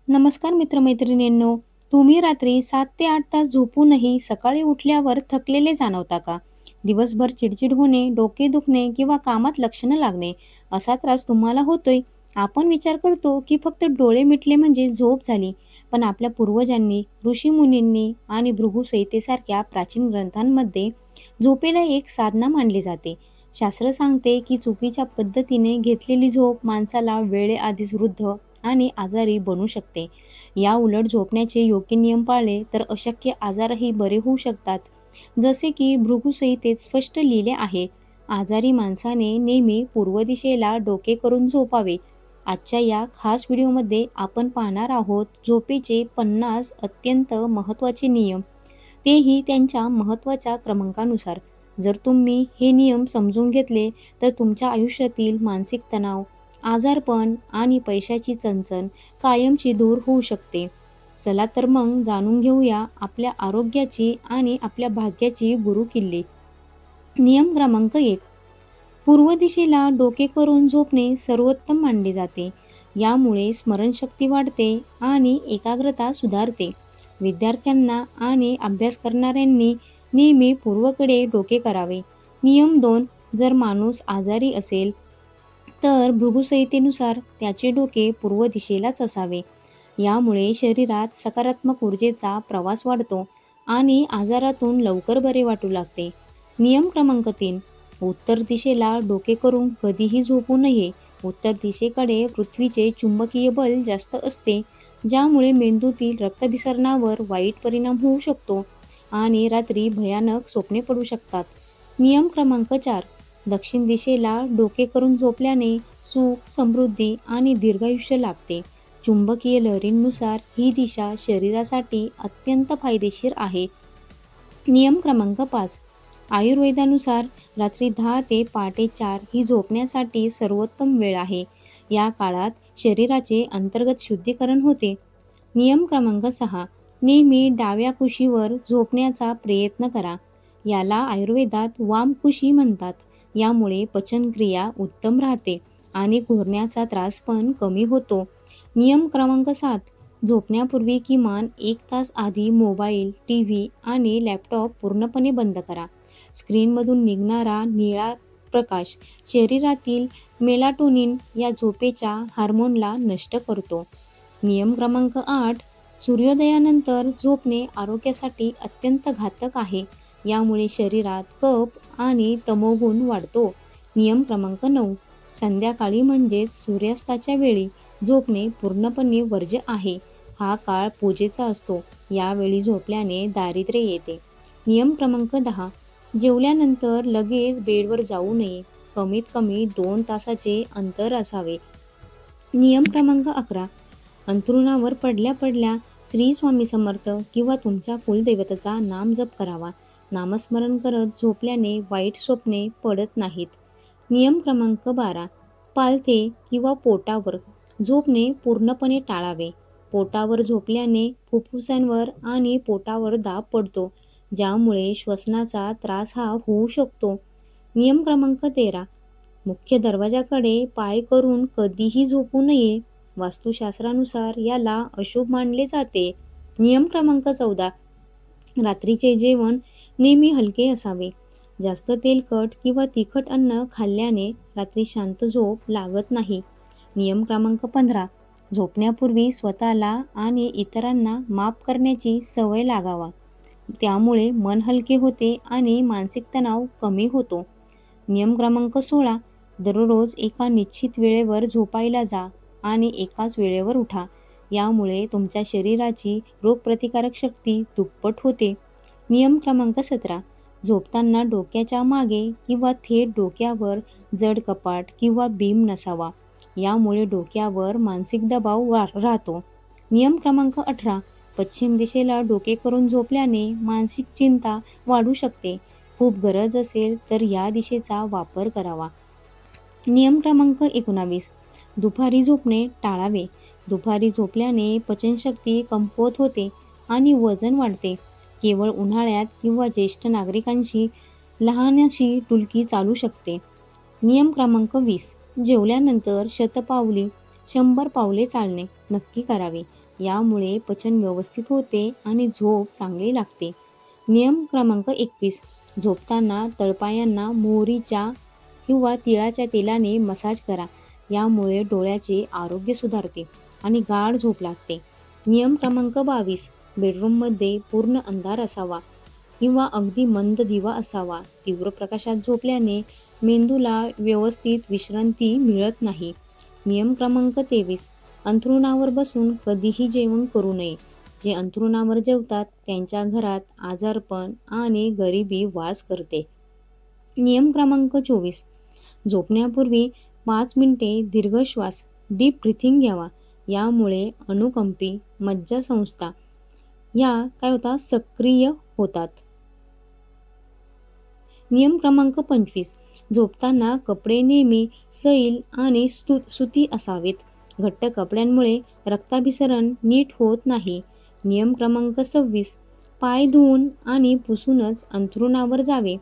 नमस्कार मित्रमैत्रिणींनो. तुम्ही रात्री 7 ते 8 तास झोपूनही सकाळी उठल्यावर थकलेले जाणवता का? दिवसभर चिडचिड होणे, डोके दुखणे किंवा कामात लक्ष न लागणे असा त्रास तुम्हाला होतोय? आपण विचार करतो की फक्त डोळे मिटले म्हणजे झोप झाली. पण आपल्या पूर्वजांनी, ऋषीमुनींनी आणि भृगुसंहितेसारख्या प्राचीन ग्रंथांमध्ये झोपेला एक साधना मानली जाते. शास्त्र सांगते की चुकीच्या पद्धतीने घेतलेली झोप माणसाला वेळेआधीच वृद्ध आणि आजारी बनू शकते. या उलट झोपण्याचे योग्य नियम पाळले तर अशक्य आजारही बरे होऊ शकतात. जसे की भृगुसंहितेत स्पष्ट लिहिले आहे, आजारी माणसाने नेहमी पूर्व दिशेला डोके करून झोपावे. आजच्या या खास व्हिडिओमध्ये आपण पाहणार आहोत झोपेचे 50 अत्यंत महत्त्वाचे नियम, तेही त्यांच्या महत्त्वाच्या क्रमांकानुसार. जर तुम्ही हे नियम समजून घेतले तर तुमच्या आयुष्यातील मानसिक तणाव, आजारपण आणि पैशाची चणचण कायमची दूर होऊ शकते. चला तर मग जाणून घेऊया आपल्या आरोग्याची आणि आपल्या भाग्याची गुरुकिल्ली. नियम क्रमांक 1. पूर्व दिशेला डोके करून झोपणे सर्वोत्तम मानले जाते. यामुळे स्मरणशक्ती वाढते आणि एकाग्रता सुधारते. विद्यार्थ्यांना आणि अभ्यास करणाऱ्यांनी नेहमी पूर्वेकडे डोके करावे. नियम 2. जर माणूस आजारी असेल तर भृगुसंहितेनुसार त्याचे डोके पूर्व दिशेलाच असावे. यामुळे शरीरात सकारात्मक ऊर्जेचा प्रवास वाढतो आणि आजारातून लवकर बरे वाटू लागते. नियम क्रमांक 3. उत्तर दिशेला डोके करून कधीही झोपू नये. उत्तर दिशेकडे पृथ्वीचे चुंबकीय बल जास्त असते, ज्यामुळे मेंदूतील रक्ताभिसरणावर वाईट परिणाम होऊ शकतो आणि रात्री भयानक स्वप्ने पडू शकतात. नियम क्रमांक 4. दक्षिण दिशेला डोके करून झोपल्याने सुख, समृद्धी आणि दीर्घायुष्य लाभते. चुंबकीय लहरींनुसार ही दिशा शरीरासाठी अत्यंत फायदेशीर आहे. नियम क्रमांक 5. आयुर्वेदानुसार रात्री 10 ते पहाटे 4 ही झोपण्यासाठी सर्वोत्तम वेळ आहे. या काळात शरीराचे अंतर्गत शुद्धीकरण होते. नियम क्रमांक 6. नेहमी डाव्या कुशीवर झोपण्याचा प्रयत्न करा. याला आयुर्वेदात वामकुशी म्हणतात. यामुळे पचनक्रिया उत्तम राहते आणि घोरण्याचा त्रास पण कमी होतो. नियम क्रमांक 7. झोपण्यापूर्वी किमान 1 तास आधी मोबाईल, टीव्ही आणि लॅपटॉप पूर्णपणे बंद करा. स्क्रीनमधून निघणारा निळा प्रकाश शरीरातील मेलाटोनिन या झोपेच्या हार्मोनला नष्ट करतो. नियम क्रमांक 8. सूर्योदयानंतर झोपणे आरोग्यासाठी अत्यंत घातक आहे. यामुळे शरीरात कफ आणि तमोगुण वाढतो. नियम क्रमांक 9. संध्याकाळी म्हणजेच सूर्यास्ताच्या वेळी झोपणे पूर्णपणे वर्ज्य आहे. हा काळ पूजेचा असतो. यावेळी झोपल्याने दारिद्र्य येते. नियम क्रमांक 10. जेवल्यानंतर लगेच बेडवर जाऊ नये. कमीत कमी 2 तासाचे अंतर असावे. नियम क्रमांक 11. अंथरुणावर पडल्या पडल्या श्री स्वामी समर्थ किंवा तुमच्या कुलदैवताचा नामजप करावा. नामस्मरण करत झोपल्याने वाईट स्वप्ने पडत नाहीत. नियम क्रमांक 12. पालथे किंवा पोटावर झोपणे पूर्णपणे टाळावे. पोटावर झोपल्याने फुफ्फुसांवर आणि पोटावर दाब पडतो, ज्यामुळे श्वसनाचा त्रास हा होऊ शकतो. नियम क्रमांक 13. मुख्य दरवाजाकडे पाय करून कधीही झोपू नये. वास्तुशास्त्रानुसार याला अशुभ मानले जाते. नियम क्रमांक 14. रात्रीचे जेवण नेहमी हलके असावे. जास्त तेलकट किंवा तिखट अन्न खाल्ल्याने रात्री शांत झोप लागत नाही. नियम क्रमांक 15. झोपण्यापूर्वी स्वतःला आणि इतरांना माफ करण्याची सवय लागावा. त्यामुळे मन हलके होते आणि मानसिक तणाव कमी होतो. नियम क्रमांक 16. दररोज एका निश्चित वेळेवर झोपायला जा आणि एकाच वेळेवर उठा. यामुळे तुमच्या शरीराची रोगप्रतिकारक शक्ती दुप्पट होते. नियम क्रमांक 17. झोपताना डोक्याच्या मागे किंवा थेट डोक्यावर जड कपाट किंवा बीम नसावा. यामुळे डोक्यावर मानसिक दबाव राहतो. नियम क्रमांक 18. पश्चिम दिशेला डोके करून झोपल्याने मानसिक चिंता वाढू शकते. खूप गरज असेल तर या दिशेचा वापर करावा. नियम क्रमांक 19. दुपारी झोपणे टाळावे. दुपारी झोपल्याने पचनशक्ती कमकुवत होते आणि वजन वाढते. केवळ उन्हाळ्यात किंवा ज्येष्ठ नागरिकांशी लहानशी डुलकी चालू शकते. नियम क्रमांक 20. जेवल्यानंतर शतपावली 100 पावले चालणे नक्की करावे. यामुळे पचन व्यवस्थित होते आणि झोप चांगली लागते. नियम क्रमांक 21. झोपताना तळपायांना मोहरीच्या किंवा तिळाच्या तेलाने मसाज करा. यामुळे डोळ्याचे आरोग्य सुधारते आणि गाढ झोप लागते. नियम क्रमांक 22. बेडरूममध्ये पूर्ण अंधार असावा किंवा अगदी मंद दिवा असावा. तीव्र प्रकाशात झोपल्याने मेंदूला व्यवस्थित विश्रांती मिळत नाही. नियम क्रमांक 23. अंथरुणावर बसून कधीही जेवण करू नये. जे अंथरुणावर जेवतात त्यांच्या घरात आजारपण आणि गरिबी वास करते. नियम क्रमांक 24. झोपण्यापूर्वी 5 मिनिटे दीर्घ श्वास डीप ब्रिथिंग घ्यावा. यामुळे अनुकंपी मज्जासंस्था ह्या काय होतात सक्रिय होतात. नियम क्रमांक 25. झोपताना कपडे नेहमी सैल आणि सुती असावेत. घट्ट कपड्यांमुळे रक्ताभिसरण नीट होत नाही. नियम क्रमांक 26. पाय धुवून आणि पुसूनच अंथरुणावर जावे.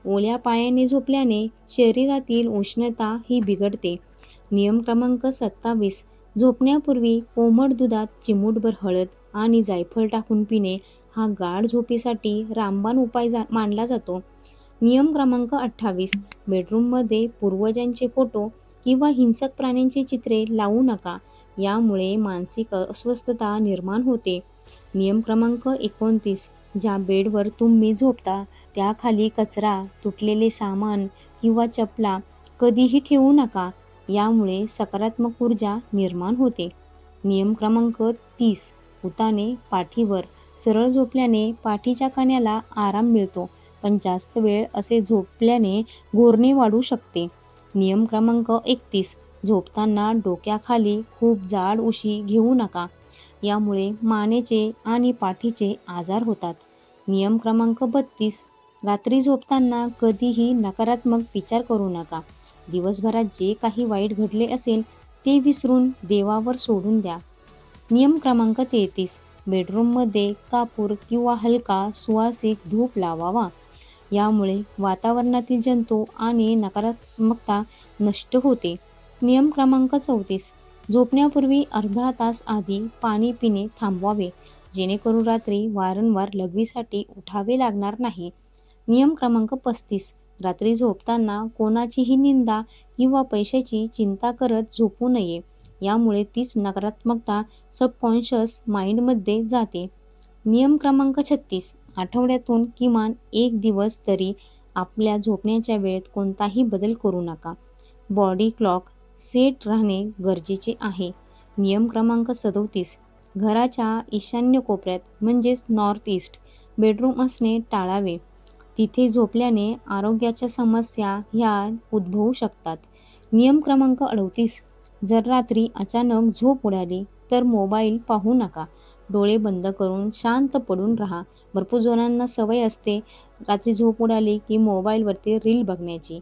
ओल्या पायाने झोपल्याने शरीरातील उष्णता ही बिघडते. नियम क्रमांक 27. झोपण्यापूर्वी कोमट दुधात चिमूटभर हळद आणि जायफळ टाकून पिणे हा गाढ झोपेसाठी रामबाण उपाय मानला जातो. नियम क्रमांक 28. बेडरूममध्ये पूर्वजांचे फोटो किंवा हिंसक प्राण्यांची चित्रे लावू नका. यामुळे मानसिक अस्वस्थता निर्माण होते. नियम क्रमांक 29. ज्या बेडवर तुम्ही झोपता त्याखाली कचरा, तुटलेले सामान किंवा चपला कधीही ठेवू नका. यामुळे सकारात्मक ऊर्जा निर्माण होते. नियम क्रमांक 30. उताने पाठीवर सरळ झोपल्याने पाठीच्या कण्याला आराम मिळतो, पण जास्त वेळ असे झोपल्याने घोरणे वाढू शकते. नियम क्रमांक 31. झोपताना डोक्याखाली खूप जाड उशी घेऊ नका. यामुळे मानेचे आणि पाठीचे आजार होतात. नियम क्रमांक 32. रात्री झोपताना कधीही नकारात्मक विचार करू नका. दिवसभरात जे काही वाईट घडले असेल ते विसरून देवावर सोडून द्या. नियम क्रमांक 33. बेडरूममध्ये कापूर किंवा हलका सुवासिक धूप लावावा. यामुळे वातावरणातील जंतू आणि नकारात्मकता नष्ट होते. नियम क्रमांक 34. झोपण्यापूर्वी अर्धा तास आधी पाणी पिणे थांबवावे, जेणेकरून रात्री वारंवार लघवीसाठी उठावे लागणार नाही. नियम क्रमांक 35. रात्री झोपताना कोणाचीही निंदा किंवा पैशाची चिंता करत झोपू नये. यामुळे तीच नकारात्मकता सबकॉन्शियस माइंडमध्ये जाते. नियम क्रमांक 36. आठवड्यातून किमान 1 दिवस तरी आपल्या झोपण्याच्या वेळेत कोणताही बदल करू नका. बॉडी क्लॉक सेट राहणे गरजेचे आहे. नियम क्रमांक 37. घराच्या ईशान्य कोपऱ्यात म्हणजेच नॉर्थ ईस्ट बेडरूम असणे टाळावे. तिथे झोपल्याने आरोग्याच्या समस्या ह्या उद्भवू शकतात. नियम क्रमांक 38. जर रात्री अचानक झोप उडाली तर मोबाईल पाहू नका. डोळे बंद करून शांत पडून राहा. भरपूर जणांना सवय असते रात्री झोप उडाली की मोबाईलवरती रील बघण्याची.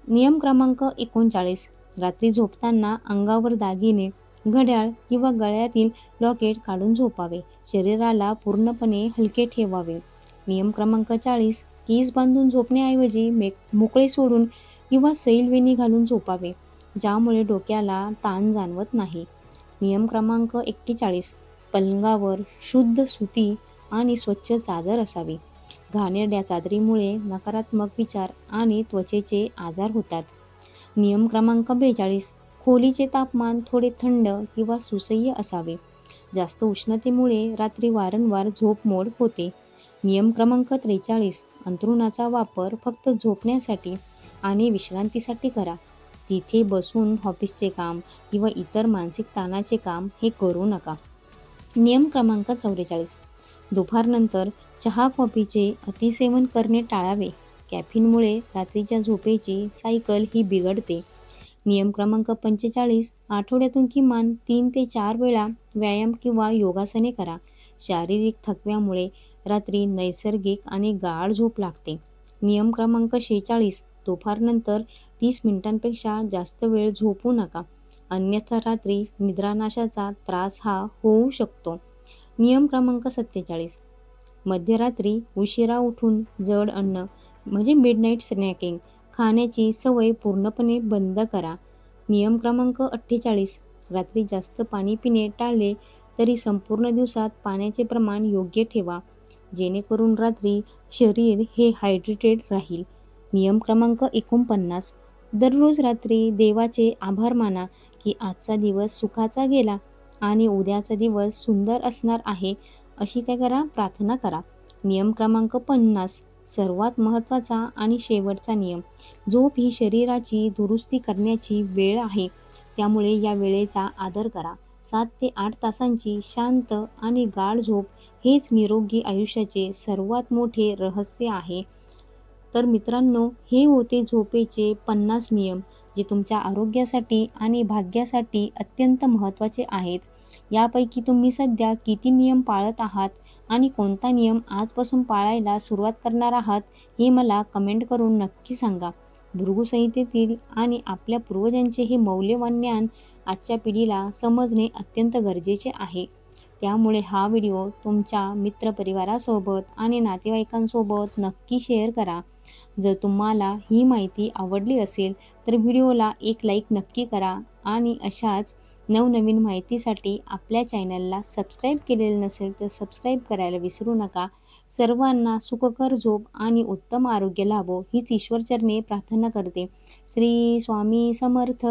नियम क्रमांक 39. रात्री झोपताना अंगावर दागिने, घड्याळ किंवा गळ्यातील लॉकेट काढून झोपावे. शरीराला पूर्णपणे हलके ठेवावे. नियम क्रमांक 40. केस बांधून झोपण्याऐवजी मोकळे सोडून किंवा सैल वेणी घालून झोपावे, ज्यामुळे डोक्याला ताण जाणवत नाही. नियम क्रमांक 41. पलंगावर शुद्ध सुती आणि स्वच्छ चादर असावी. घाणेरड्या चादरीमुळे नकारात्मक विचार आणि त्वचेचे आजार होतात. नियम क्रमांक 42. खोलीचे तापमान थोडे थंड किंवा सुसह्य असावे. जास्त उष्णतेमुळे रात्री वारंवार झोपमोड होते. नियम क्रमांक 43. अंथरुणाचा वापर फक्त झोपण्यासाठी आणि विश्रांतीसाठी करा. तिथे बसून ऑफिसचे काम किंवा इतर मानसिक ताणाचे काम हे करू नका. नियम क्रमांक 44. दुपारनंतर चहा कॉफीचे अतिसेवन करणे टाळावे. कॅफीनमुळे रात्रीच्या झोपेची सायकल ही बिघडते. नियम क्रमांक 45. आठवड्यातून किमान 3 ते 4 वेळा व्यायाम किंवा योगासने करा. शारीरिक थकव्यामुळे रात्री नैसर्गिक आणि गाढ झोप लागते. नियम क्रमांक 46. दुपारनंतर 30 मिनिटांपेक्षा जास्त वेळ झोपू नका, अन्यथा रात्री निद्रानाशाचा त्रास हा होऊ शकतो. नियम क्रमांक 47. मध्यरात्री उशिरा उठून जड अन्न म्हणजे मिडनाईट स्नॅकिंग खाण्याची सवय पूर्णपणे बंद करा. नियम क्रमांक 48. रात्री जास्त पाणी पिणे टाळले तरी संपूर्ण दिवसात पाण्याचे प्रमाण योग्य ठेवा, जेणेकरून रात्री शरीर हे हायड्रेटेड राहील. नियम क्रमांक 49. दररोज रात्री देवाचे आभार माना की आजचा दिवस सुखाचा गेला आणि उद्याचा दिवस सुंदर असणार आहे, अशी काय करा, प्रार्थना करा. नियम क्रमांक 50. सर्वात महत्त्वाचा आणि शेवटचा नियम. झोप ही शरीराची दुरुस्ती करण्याची वेळ आहे, त्यामुळे या वेळेचा आदर करा. 7 ते 8 तासांची शांत आणि गाढ झोप हेच निरोगी आयुष्याचे सर्वात मोठे रहस्य आहे. तर मित्रांनो, हे होते झोपेचे 50 नियम, जे तुमच्या आरोग्यासाठी आणि भाग्यासाठी अत्यंत महत्त्वाचे आहेत. यापैकी तुम्ही सध्या किती नियम पाळत आहात आणि कोणता नियम आजपासून पाळायला सुरुवात करणार आहात, हे मला कमेंट करून नक्की सांगा. भृगु संहितेतील आणि आपल्या पूर्वजांचे हे मौल्यवान ज्ञान आजच्या पिढीला समजणे अत्यंत गरजेचे आहे. त्यामुळे हा व्हिडिओ तुमच्या मित्रपरिवारासोबत आणि नातेवाईकांसोबत नक्की शेअर करा. जर तुम्हाला ही माहिती आवडली असेल तर व्हिडिओला एक लाईक नक्की करा आणि अशाच नवनवीन माहितीसाठी आपल्या चॅनलला सबस्क्राईब केलेलं नसेल तर सबस्क्राईब करायला विसरू नका. सर्वांना सुखकर झोप आणि उत्तम आरोग्य लाभो हीच ईश्वरचरणी प्रार्थना करते. श्री स्वामी समर्थ.